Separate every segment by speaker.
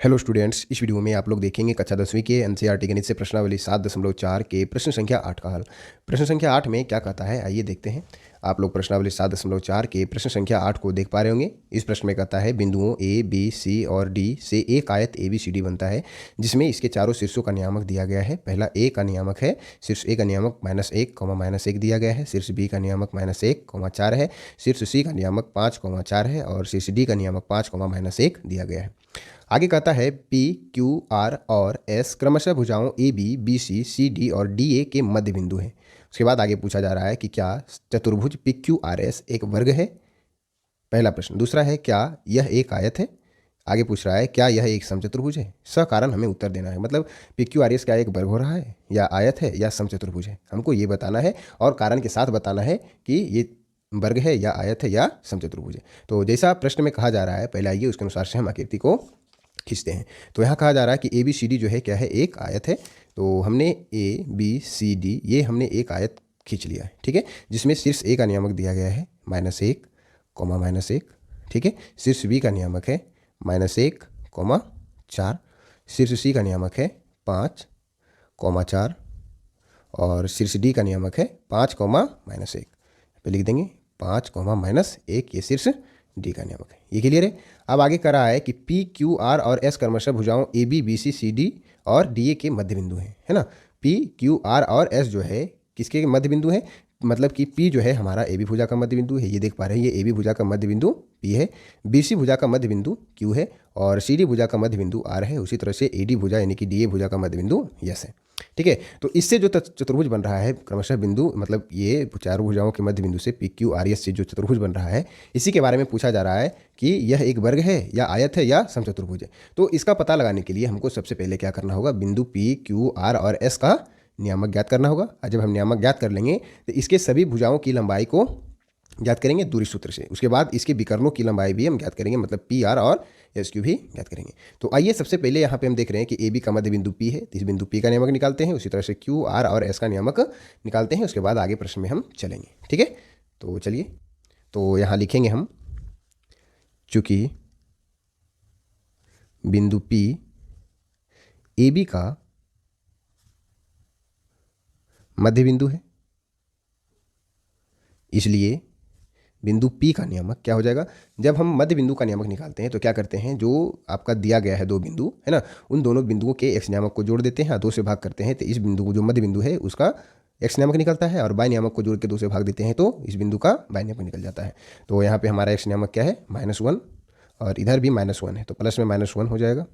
Speaker 1: Hello students, इस video में आप लोग देखेंगे कक्षा 10वीं के एनसीईआरटी गणित से प्रश्नावली 7.4 के प्रश्न संख्या 8 का हल। प्रश्न संख्या 8 में क्या कहता है, आइए देखते हैं। आप लोग प्रश्नावली 7.4 के प्रश्न संख्या 8 को देख पा रहे होंगे। इस प्रश्न में कहता है बिंदुओं ए बी सी और डी से एक आयत ए बी सी डी बनता है, जिसमें इसके चारों शीर्षों का नियामक दिया गया है। पहला ए का नियामक है, शीर्ष ए का नियामक -1, -1 दिया गया है। शीर्ष बी का नियामक -1, 4 है। शीर्ष सी का नियामक 5, 4 है और शीर्ष डी का नियामक 5, -1 दिया गया है। आगे कहता है पी क्यू आर और एस क्रमशः भुजाओं A B B C C D और डी ए के मध्य बिंदु हैं। उसके बाद आगे पूछा जा रहा है कि क्या चतुर्भुज पी क्यू आर एस एक वर्ग है, पहला प्रश्न। दूसरा है क्या यह एक आयत है। आगे पूछ रहा है क्या यह एक समचतुर्भुज है। सकारण हमें उत्तर देना है, मतलब पी क्यू आर एस क्या एक वर्ग हो रहा है या आयत है या समचतुर्भुज है, हमको ये बताना है और कारण के साथ बताना है कि ये वर्ग है या आयत है या समचतुर्भुज है। तो जैसा प्रश्न में कहा जा रहा है, पहले आइए उसके अनुसार से हम आकृति को खींचते हैं। तो यहाँ कहा जा रहा है कि ए बी सी डी जो है क्या है, एक आयत है। तो हमने ए बी सी डी ये हमने एक आयत खींच लिया है, ठीक है, जिसमें शीर्ष ए का नियामक दिया गया है -1, -1, ठीक है। शीर्ष बी का नियामक है -1, 4। शीर्ष सी का नियामक है 5, 4 और शीर्ष डी का नियामक है 5, -1 पे लिख देंगे 5, -1, ये शीर्ष डी का नियामक है। ये क्लियर है। अब आगे कर रहा है कि पी क्यू आर और एस क्रमशः भुजाओं A B B C C D और डी ए के मध्य बिंदु हैं, है ना। पी क्यू आर और एस जो है किसके मध्य बिंदु है, मतलब कि पी जो है हमारा ए बी भुजा का मध्य बिंदु है, ये देख पा रहे हैं, ये ए बी भुजा का मध्य बिंदु पी है। बी सी भुजा का मध्य बिंदु क्यू है और सी डी भुजा का मध्य बिंदु आर है। उसी तरह से ए डी भुजा यानी कि डी ए भुजा का मध्य बिंदु यस है, ठीक है। तो इससे जो चतुर्भुज बन रहा है क्रमशः बिंदु, मतलब ये चारों भुजाओं के मध्य बिंदु से पी क्यू आर एस से जो चतुर्भुज बन रहा है, इसी के बारे में पूछा जा रहा है कि यह एक वर्ग है या आयत है या समचतुर्भुज है। तो इसका पता लगाने के लिए हमको सबसे पहले क्या करना होगा, बिंदु पी क्यू आर और एस का नियामक ज्ञात करना होगा। और जब हम नियामक ज्ञात कर लेंगे तो इसके सभी भुजाओं की लंबाई को ज्ञात करेंगे दूरी सूत्र से। उसके बाद इसके विकर्णों की लंबाई भी हम ज्ञात करेंगे, मतलब पी आर और एस क्यू भी ज्ञात करेंगे। तो आइए सबसे पहले यहाँ पे हम देख रहे हैं कि ए बी का मध्य बिंदु पी है, तो इस बिंदु पी का नियामक निकालते हैं। उसी तरह से क्यू आर और एस का नियामक निकालते हैं। उसके बाद आगे प्रश्न में हम चलेंगे, ठीक है। तो चलिए, तो यहाँ लिखेंगे हम, चूंकि बिंदु पी ए बी का मध्य बिंदु है, इसलिए बिंदु P का नियामक क्या हो जाएगा। जब हम मध्य बिंदु का नियामक निकालते हैं तो क्या करते हैं, जो आपका दिया गया है दो बिंदु है ना, उन दोनों बिंदुओं के x नियामक को जोड़ देते हैं, 2 से भाग करते हैं, तो इस बिंदु को जो मध्य बिंदु है उसका x नियामक निकलता है और y नियामक को जोड़ के 2 से भाग देते हैं तो इस बिंदु का y नियामक निकल जाता है। तो यहाँ पर हमारा x नियामक क्या है, -1 और इधर भी -1 है, तो प्लस में -1 हो जाएगा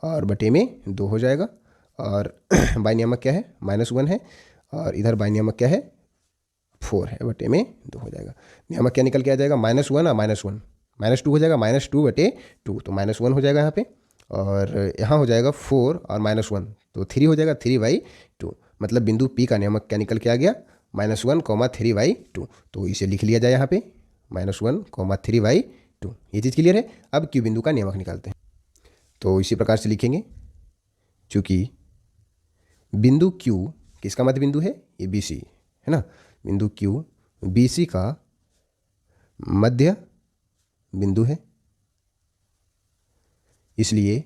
Speaker 1: और बटे में 2 हो जाएगा। और y नियामक क्या है, -1 है और इधर y नियामक क्या है, 4 है, बटे में 2 हो जाएगा। नियामक क्या निकल के आ जाएगा, -1 और -1 -2 हो जाएगा, -2/2 तो -1 हो जाएगा यहाँ पे। और यहाँ हो जाएगा 4 और -1 तो 3 हो जाएगा, 3/2। मतलब बिंदु P का नियामक क्या निकल के आ गया, -1, 3/2। तो इसे लिख लिया जाए यहाँ पे, -1, 3/2। ये चीज़ क्लियर है। अब Q बिंदु का नियामक निकालते हैं। तो इसी प्रकार से लिखेंगे, चूँकि बिंदु Q किसका मध्य बिंदु है, ये BC है ना, बिंदु Q BC का मध्य बिंदु है, इसलिए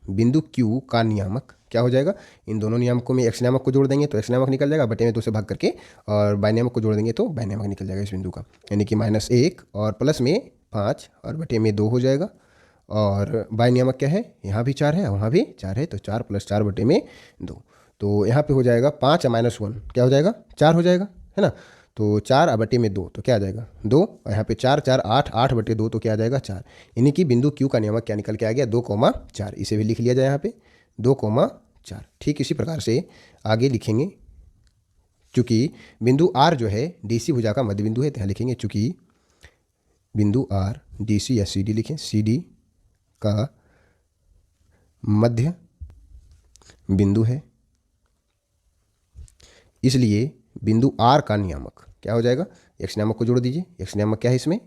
Speaker 1: बिंदु Q का नियामक क्या हो जाएगा, इन दोनों नियामकों में x नियामक को जोड़ देंगे तो x नियामक निकल जाएगा, बटे में 2 से भाग करके, और y नियामक को जोड़ देंगे तो y नियामक निकल जाएगा इस बिंदु का, यानी कि -1 और प्लस में 5 और बटे में 2 हो जाएगा। और y नियामक क्या है, यहाँ भी 4 है वहाँ भी 4 है, तो 4 + 4 बटे में 2। तो यहाँ पे हो जाएगा 5 और -1 क्या हो जाएगा, 4 हो जाएगा, है ना। तो 4 बटे में 2 तो क्या आ जाएगा 2, और यहाँ पे 4 4 8 8 बटे 2 तो क्या आ जाएगा 4। यानी कि बिंदु Q का नियामक क्या निकल के आ गया, 2, 4। इसे भी लिख लिया जाए यहाँ पे 2, 4। ठीक इसी प्रकार से आगे लिखेंगे, चूँकि बिंदु R जो है DC भुजा का मध्य बिंदु है, तो यहाँ लिखेंगे चूँकि बिंदु R DC या CD लिखें, CD का मध्य बिंदु है, इसलिए बिंदु R का नियामक क्या हो जाएगा, x नियामक को जोड़ दीजिए। x नियामक क्या है इसमें,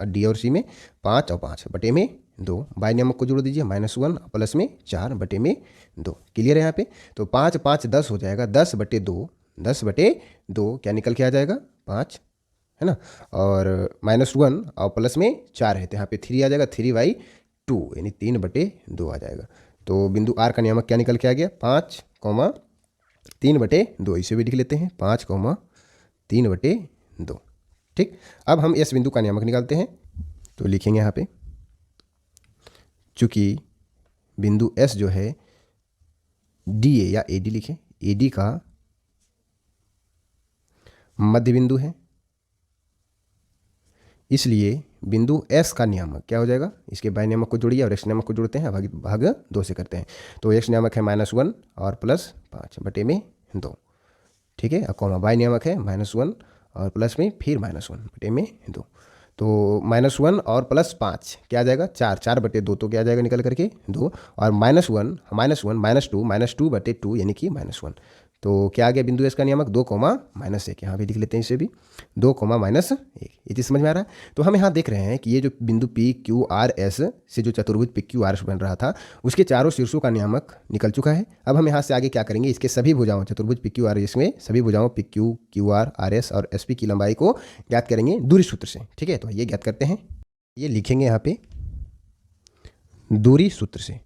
Speaker 1: D और C में 5 और 5 बटे में 2। y नियामक को जोड़ दीजिए, -1 प्लस में 4 बटे में 2। क्लियर है यहाँ पे। तो 5 5 10 हो जाएगा, 10/2 10/2 क्या निकल के आ जाएगा 5, है ना। और -1 और प्लस में 4 है, तो यहाँ पे 3 आ जाएगा, 3/2 2 यानी 3/2 आ जाएगा। तो बिंदु आर का नियामक क्या निकल के आ गया 5,3/2। इसे भी लिख लेते हैं 5,3/2। ठीक, अब हम एस बिंदु का नियामक निकालते हैं। तो लिखेंगे यहाँ पे, चूंकि बिंदु एस जो है डी ए या ए डी लिखें, ए डी का मध्य बिंदु है, इसलिए बिंदु एस का नियामक क्या हो जाएगा, इसके बाय नियामक को जोड़िए और एक्स नियामक को जोड़ते हैं, भाग 2 से करते हैं। तो एक्स नियामक है -1 और +5/2। ठीक है, कॉमा बाय नियामक है -1 और प्लस में फिर -1/2। तो -1 और +5 क्या आ जाएगा 4/2। तो क्या आ जाएगा निकल करके 2 और -1 -2 यानी कि -1। तो क्या आ गया बिंदु एस का नियामक 2,-1। यहाँ भी लिख लेते हैं इसे भी 2,-1। ये चीज़ समझ में आ रहा है। तो हम यहाँ देख रहे हैं कि ये जो बिंदु पी क्यू आर एस से जो चतुर्भुज पी क्यू आर एस बन रहा था उसके चारों शीर्षों का नियामक निकल चुका है। अब हम यहाँ से आगे क्या करेंगे, इसके सभी भुजाओं चतुर्भुज पी क्यू आर एस में सभी भुजाओं P Q Q R R S और एस पी की लंबाई को ज्ञात करेंगे दूरी सूत्र से। ठीक है, तो ये ज्ञात करते हैं। ये लिखेंगे यहाँ पे दूरी सूत्र से।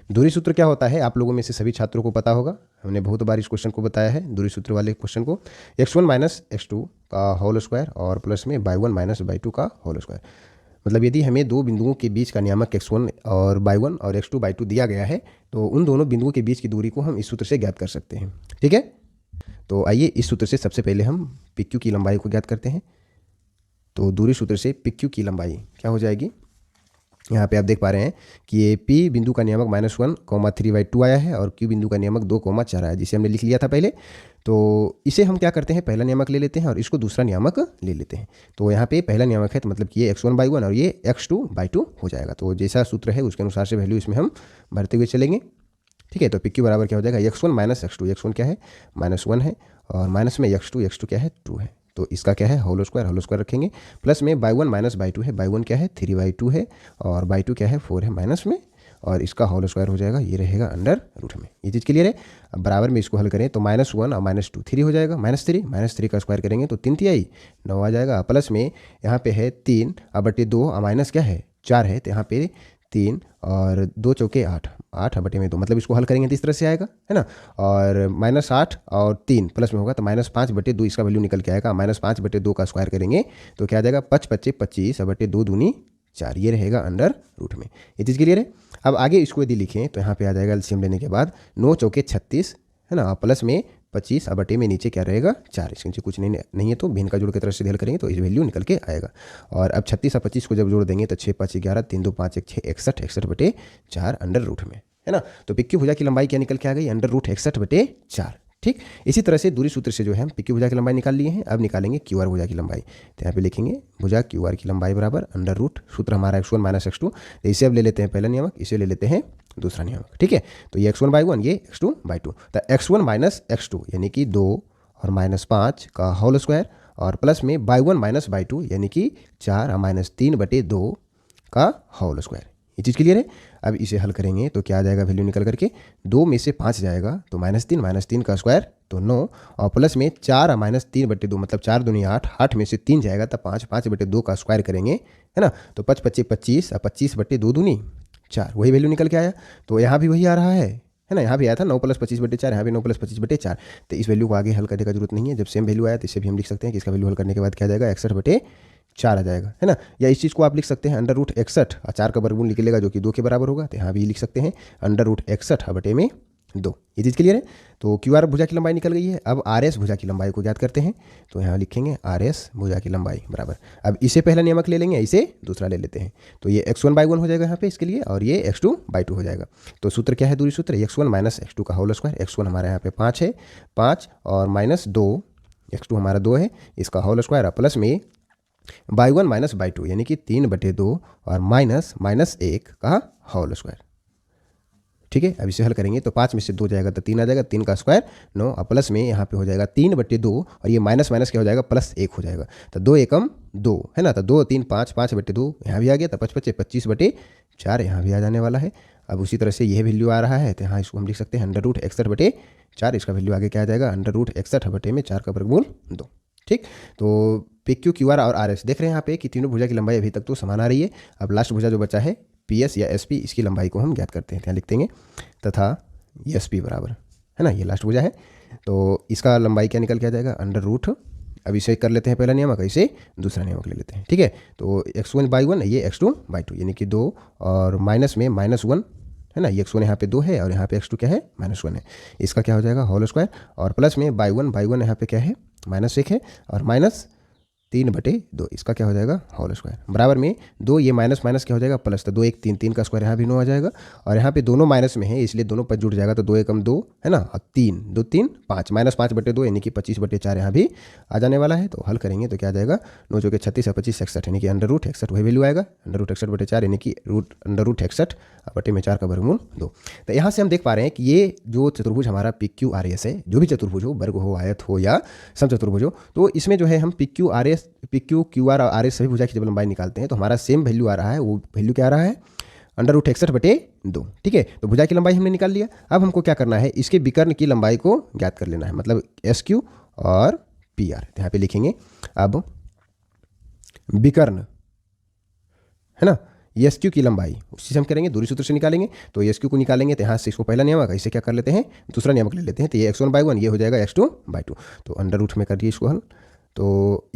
Speaker 1: दूरी सूत्र क्या होता है आप लोगों में से सभी छात्रों को पता होगा, हमने बहुत बार इस क्वेश्चन को बताया है दूरी सूत्र वाले क्वेश्चन को। x1 - x2 का होल स्क्वायर और प्लस में y1 - y2 का होल स्क्वायर। मतलब यदि हमें दो बिंदुओं के बीच का नियामक x1 और y1 और x2 y2 दिया गया है तो उन दोनों बिंदुओं के बीच की दूरी को हम इस सूत्र से ज्ञात कर सकते हैं। ठीक है, तो आइए इस सूत्र से सबसे पहले हम PQ की लंबाई को ज्ञात करते हैं। तो दूरी सूत्र से PQ की लंबाई क्या हो जाएगी, यहाँ पे आप देख पा रहे हैं कि ये P बिंदु का नियामक -1,3/2 आया है और Q बिंदु का नियामक 2,4 आया, जिसे हमने लिख लिया था पहले। तो इसे हम क्या करते हैं, पहला नियामक ले लेते हैं और इसको दूसरा नियामक ले लेते हैं। तो यहाँ पे पहला नियामक है तो मतलब कि ये x1/1 और ये x2/2 हो जाएगा। तो जैसा सूत्र है उसके अनुसार से वैल्यू इसमें हम भरते हुए चलेंगे। ठीक है, तो PQ बराबर क्या हो जाएगा x1 - x2। x1 क्या है -1 है और माइनस में x2 क्या है 2 है। तो इसका क्या है होल स्क्वायर रखेंगे। प्लस में y1 - y2 है, y1 क्या है 3/2 है और y2 क्या है 4 है माइनस में, और इसका होल स्क्वायर हो जाएगा, ये रहेगा अंडर रूट में। ये चीज़ क्लियर है। अब बराबर में इसको हल करें तो -1 और -2 3 हो जाएगा, -3 का स्क्वायर करेंगे तो 3 तिहाई 9 आ जाएगा। प्लस में यहाँ पे है 3/2 और माइनस क्या है 4 है, तो यहाँ पे 3 और 2 चौके 8/2, मतलब इसको हल करेंगे तो इस तरह से आएगा, है ना। और -8 और 3 प्लस में होगा तो -5/2 इसका वैल्यू निकल के आएगा। -5/2 का स्क्वायर करेंगे तो क्या आ जाएगा 5×25 2 × 4, ये रहेगा अंडर रूट में। ये चीज़ क्लियर है। अब आगे इसको यदि लिखें तो यहाँ पे आ जाएगा एलसीएम लेने के बाद 9 चौके 36, है ना, प्लस में 25 में नीचे क्या रहेगा 4, इसके नीचे कुछ नहीं है तो भिन्न का जोड़ की तरफ से हल करेंगे तो इस वैल्यू निकल के आएगा। और अब 36 और 25 को जब जोड़ देंगे तो 6 × 5 = 11, 3 × 2 = 5, 1 × 6 = 61 अंडर रूट में, है ना। तो PQ भुजा की लंबाई क्या निकल के आ गई अंडर रूट 61/4। ठीक, इसी तरह से दूरी सूत्र से जो है हम PQ भुजा की लंबाई निकाल लिए हैं। अब निकालेंगे QR भुजा की लंबाई। तो यहाँ पे लिखेंगे भुजा QR की लंबाई बराबर अंडर रूट, सूत्र हमारा x1 - x2। तो इसे अब ले लेते हैं पहला नियामक, इसे ले लेते हैं दूसरा नियामक। ठीक है, तो ये x1/1 ये x2/2। तो x1 - x2 यानी कि 2 और -5 का होल स्क्वायर और प्लस में y1 - y2 यानी कि 4 और -3/2 का होल स्क्वायर। ये चीज़ क्लियर है। अब इसे हल करेंगे तो क्या आ जाएगा वैल्यू निकल करके 2 में से 5 जाएगा तो -3 का स्क्वायर तो 9 और प्लस में 4 और -3/2 मतलब 4 दूनी 8, 8 में से 3 जाएगा तो 5/2 का स्क्वायर करेंगे, है ना। तो 5×5 = 25 और 25/2 दूनी 4, वही वैल्यू निकल के आया। तो यहाँ भी वही आ रहा है ना, यहाँ भी आया था 9 + 25/4, यहाँ भी 9 + 25/4। तो इस वैल्यू को आगे हल करने का जरूरत नहीं है, जब सेम वैल्यू आया तो इसे भी हम लिख सकते हैं कि इसका वैल्यू हल करने के बाद क्या आ जाएगा 61/4 आ जाएगा, है ना। या इस चीज़ को आप लिख सकते हैं अंडर रूट 61 और 4 का वर्गमूल निकलेगा जो कि 2 के बराबर होगा, तो यहाँ भी लिख सकते हैं अंडर रूट 61/2। ये चीज़ क्लियर है। तो QR भुजा की लंबाई निकल गई है। अब RS भुजा की लंबाई को ज्ञात करते हैं। तो यहाँ लिखेंगे RS भुजा की लंबाई बराबर, अब इसे पहला नियमक ले लेंगे, इसे दूसरा ले लेते हैं। तो ये x1/1 हो जाएगा यहाँ पे इसके लिए और ये x2/2 हो जाएगा। तो सूत्र क्या है दूरी सूत्र x1 - x2 का होल स्क्वायर। x1 हमारे यहाँ पे 5 है, 5 और -2, x2 हमारा 2 है, इसका होल स्क्वायर प्लस में y1 - y2 यानी कि 3/2 और -1 का होल स्क्वायर। ठीक है, अब इसे हल करेंगे तो 5 में से 2 जाएगा तो 3 आ जाएगा, 3 का स्क्वायर 9 और प्लस में यहाँ पे हो जाएगा 3/2 और ये माइनस क्या हो जाएगा +1 हो जाएगा। तो 2 एकम 2, है ना। तो 2 3 5, 5/2 यहाँ भी आ गया, तो 25/4 यहाँ भी आ जाने वाला है। अब उसी तरह से यह वैल्यू आ रहा है तो यहाँ इसको हम लिख सकते हैं अंडर रूट 61/4। इसका वैल्यू आगे क्या आ जाएगा अंडर रूट 61/4 में 4 का वर्गमूल 2। ठीक, तो पी क्यू क्यू आर और आर एस देख रहे हैं यहाँ पे कि तीनों भुजा की लंबाई अभी तक तो समान आ रही है। अब लास्ट भुजा जो बचा है पी एस या एस पी, इसकी लंबाई को हम ज्ञात करते हैं। यहाँ लिख देंगे तथा एस पी बराबर, है ना, ये लास्ट भुजा है, तो इसका लंबाई क्या निकल के आ जाएगा, अंडर रूट। अब इसे कर लेते हैं पहला नियमक, इसे दूसरा नियमक ले लेते हैं। ठीक है, तो x1/1 ये x2/2 यानी कि 2 और माइनस में -1, है ना, ये x1 यहाँ पे 2 है और यहाँ पे x2 क्या है, -1 है। इसका क्या हो जाएगा होल स्क्वायर, और प्लस में बाई वन यहाँ पे क्या है, -1 है, और -3/2 इसका क्या हो जाएगा होल स्क्वायर, बराबर में 2 ये माइनस माइनस क्या हो जाएगा प्लस, तो 2 1 3, 3 का स्क्वायर यहाँ भी 9 आ जाएगा, और यहाँ पे दोनों माइनस में है इसलिए दोनों पद जुड़ जाएगा, तो 2 एकम 2, है ना, और 3 2 3 5 -5/2 यानी कि 25/4 यहाँ भी आ जाने वाला है। तो हल करेंगे तो क्या आ जाएगा, 9 चौके 36 और 25 61 यानी कि अंडर रूट 61 वही वैल्यू आएगा, अंडर रूट 61/4 यानी कि अंडर रूट 61 बटे में 4 का वर्गमूल 2। तो यहाँ से हम देख पा रहे हैं कि ये जो चतुर्भुज हमारा पी क्यू आर एस है, जो भी चतुर्भुज हो, वर्ग हो, आयत हो या समचतुर्भुज हो, तो इसमें जो है हम पी क्यू क्यू आर और आर एस सभी भुजा की जब लंबाई निकालते हैं तो हमारा सेम वैल्यू आ रहा है। वो वैल्यू क्या आ रहा है, अंडर रूट 61/2। ठीक है, तो भुजा की लंबाई हमने निकाल लिया। अब हमको क्या करना है, इसके विकर्ण की लंबाई को ज्ञात कर लेना है, मतलब एस क्यू और पी आर। यहाँ पे लिखेंगे अब विकर्ण, है ना, एस क्यू की लंबाई उसी से हम करेंगे, दूरी सूत्र से निकालेंगे। तो एस क्यू को निकालेंगे तो यहाँ से इसको पहला नियमक, इसे क्या कर लेते हैं, दूसरा नियमक ले लेते हैं। तो ये x1/1 ये हो जाएगा x2/2, तो अंडर रूट में कर दिए इसको हल, तो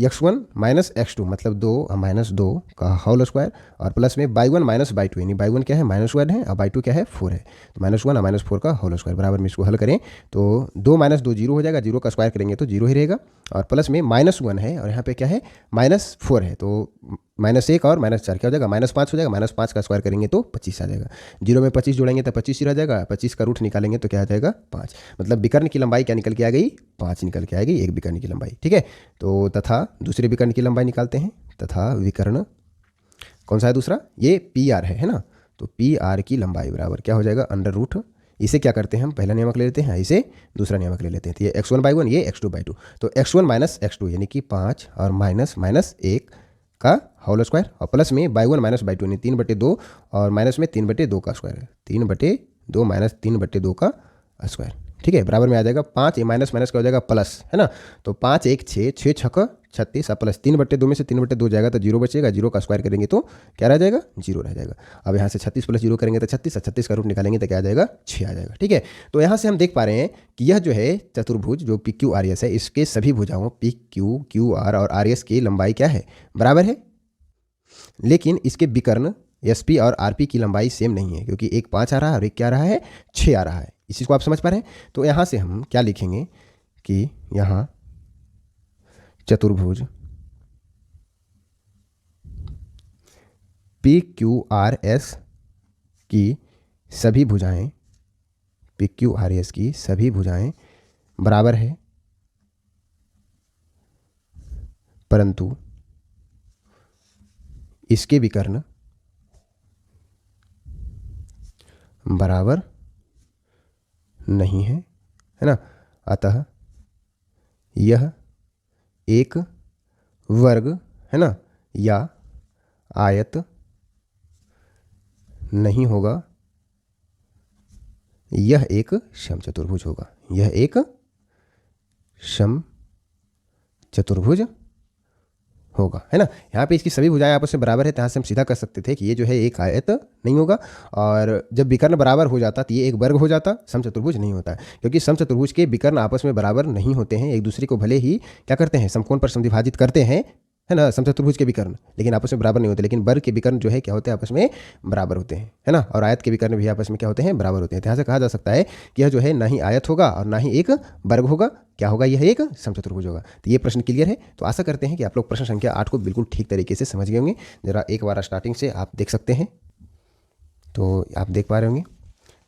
Speaker 1: x1 - x2 मतलब 2 और -2 का होल स्क्वायर, और प्लस में बाई वन -2 यानी बाई वन क्या है -1 है और बाई टू क्या है 4 है, तो -1 और -4 का होल स्क्वायर, बराबर में इसको हल करें तो 2 - 2 0 हो जाएगा, 0 का स्क्वायर करेंगे तो 0 ही रहेगा, और प्लस में -1 है और यहाँ पे क्या है -4 है, तो -1 और -4 क्या हो जाएगा, -5 हो जाएगा, -5 का स्क्वायर करेंगे तो 25 आ जाएगा, 0 में 25 जोड़ेंगे तो 25 ही रह जाएगा, 25 का रूट निकालेंगे तो क्या आ जाएगा 5, मतलब विकर्ण की लंबाई क्या निकल के आ गई, 5 निकल के आएगी एक विकर्ण की लंबाई। ठीक है, तो तथा दूसरे विकर्ण की लंबाई निकालते हैं, तथा विकर्ण कौन सा है दूसरा, ये पी आर है ना, तो पी आर की लंबाई बराबर क्या हो जाएगा अंडर रूट, इसे क्या करते हैं हम पहला नियमक ले लेते हैं, इसे दूसरा नियमक ले लेते हैं, तो ये x1/1 ये x2/2, तो x1 - x2 यानी कि 5 और -1 का होल स्क्वायर, और प्लस में बाई वन -2 यानी 3/2 और माइनस में 3/2 का स्क्वायर है, 3/2 - 3/2 का स्क्वायर। ठीक है, बराबर में आ जाएगा 5, ये माइनस माइनस का हो जाएगा प्लस, है ना, तो 5 1 6 6 छक्का 36 और प्लस 3/2 में से 3/2 जाएगा तो 0 बचेगा, 0 का स्क्वायर करेंगे तो क्या रह जाएगा 0 रह जाएगा। अब यहाँ से 36 + 0 करेंगे तो 36 और 36 का रूट निकालेंगे तो क्या आ जाएगा 6 आ जाएगा। ठीक है, तो यहाँ से हम देख पा रहे हैं कि यह जो है चतुर्भुज जो पी क्यू आर एस है, इसके सभी भुजाओं पी क्यू आर और आर एस की लंबाई क्या है, बराबर है, लेकिन इसके विकर्ण एस पी और आर पी की लंबाई सेम नहीं है, क्योंकि एक 5 आ रहा है और एक क्या आ रहा है 6 आ रहा है। इसी को आप समझ पा रहे हैं। तो यहाँ से हम क्या लिखेंगे कि यहाँ चतुर्भुज पी क्यू आर एस की सभी भुजाएं, पी क्यू आर एस की सभी भुजाएं बराबर है, परंतु इसके विकर्ण बराबर नहीं है, है ना, अतः यह एक वर्ग, है ना, या आयत नहीं होगा, यह एक समचतुर्भुज होगा, यह एक समचतुर्भुज होगा, है ना। यहाँ पे इसकी सभी भुजाएं आपस में बराबर है, तो यहाँ से हम सीधा कर सकते थे कि ये जो है एक आयत नहीं होगा, और जब विकर्ण बराबर हो जाता तो ये एक वर्ग हो जाता, समचतुर्भुज नहीं होता, क्योंकि समचतुर्भुज के विकर्ण आपस में बराबर नहीं होते हैं, एक दूसरे को भले ही क्या करते हैं समकोण पर समद्विभाजित करते हैं, है ना, समचतुर्भुज के विकर्ण, लेकिन आपस में बराबर नहीं होते, लेकिन वर्ग के विकर्ण जो है क्या होते हैं आपस में बराबर होते हैं, है ना, और आयत के विकर्ण भी आपस में क्या होते हैं बराबर होते हैं। तो यहाँ से कहा जा सकता है कि यह जो है ना ही आयत होगा और ना ही एक वर्ग होगा, क्या होगा, यह एक समचतुर्भुज होगा। तो ये प्रश्न क्लियर है। तो आशा करते हैं कि आप लोग प्रश्न संख्या 8 को बिल्कुल ठीक तरीके से समझ गए होंगे। जरा एक बार स्टार्टिंग से आप देख सकते हैं, तो आप देख पा रहे होंगे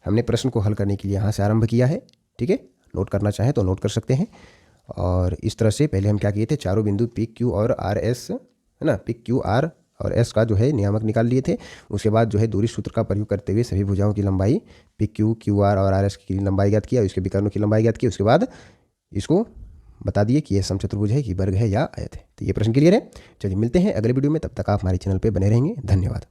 Speaker 1: हमने प्रश्न को हल करने के लिए यहाँ से आरंभ किया है। ठीक है, नोट करना चाहें तो नोट कर सकते हैं। और इस तरह से पहले हम क्या किए थे, चारों बिंदु पी क्यू और आर एस, है ना, पी क्यू आर और एस का जो है नियामक निकाल लिए थे। उसके बाद जो है दूरी सूत्र का प्रयोग करते हुए सभी भुजाओं की लंबाई पी क्यू आर और आर एस की लंबाई ज्ञात किया, उसके विकर्णों की लंबाई ज्ञात की, उसके बाद इसको बता दिए कि यह समचतुर्भुज है कि वर्ग है या आयत है। तो ये प्रश्न क्लियर है। चलिए मिलते हैं अगले वीडियो में, तब तक आप हमारे चैनल पर बने रहेंगे। धन्यवाद।